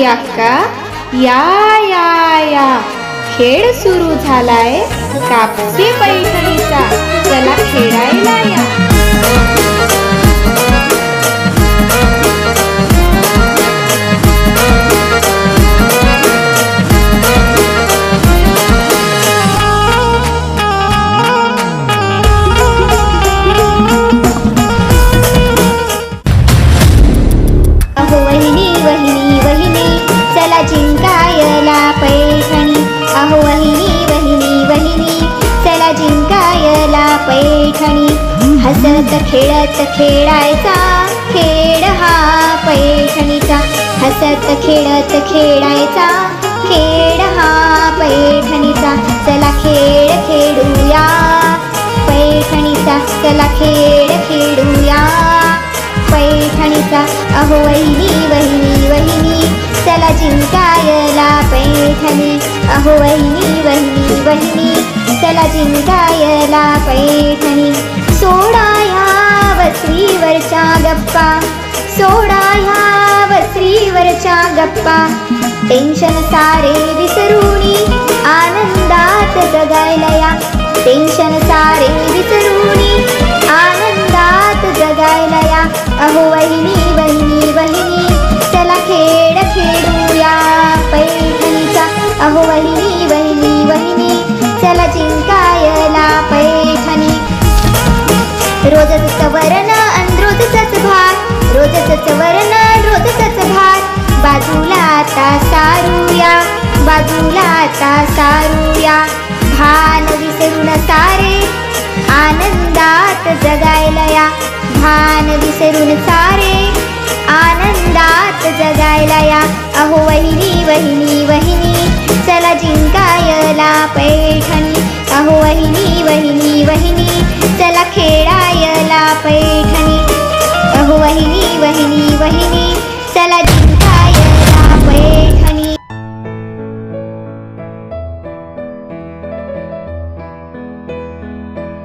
अक्का, या या या, खेळ सुरू झालाय कापसी पैठणीचा, चला खेळायला या. अहो वहिनी वहिनी वहिनी, चला जिंकायला पैठणी. अहो वहिनी वहिनी वहिनी, चला जिंकायला पैठणी. हसत खेळत खेळायचा खेळ हा पैठणीचा. हसत खेळत खेळायचा खेळ हा पैठणीचा. चला खेळ खेळूया पैठणीचा. चला खेळ खेळूया पैठणीचा. अहो वहिनी वहिनी वहिनी, चला जिंकायला पैठणी. अहो वहिनी वहिनी वहिनी, चला जिंकायला पैठणी. सोडा ह्या वस्त्रीवरच्या गप्पा, सोडा ह्या वस्त्रीवरच्या गप्पा. टेन्शन सारे विसरूनी आनंदात जगायला या. टेन्शन सारे विसरूनी आनंदात जगायला या. अहो वहिनी वहिनी वहिनी, चला खेळ खेळूया पैठणीचा. अहो वहिनी वहिनी वहिनी, चला जिंकायला पैठणी. रोजच वरण अन रोजच भार, रोजच वरण रोजच भार. बाजूला आता सारूया, बाजूला आता सारूया. भान विसरून सारे आनंदात जगायला या. भान विसरून सारे आनंदात जगायला या. अहो वहिनी वहिनी वहिनी, चला जिंकायला पैठणी. अहो वहिनी वहिनी वहिनी, चला खेळायला पैठणी. अहो वहिनी वहिनी वहिनी, चला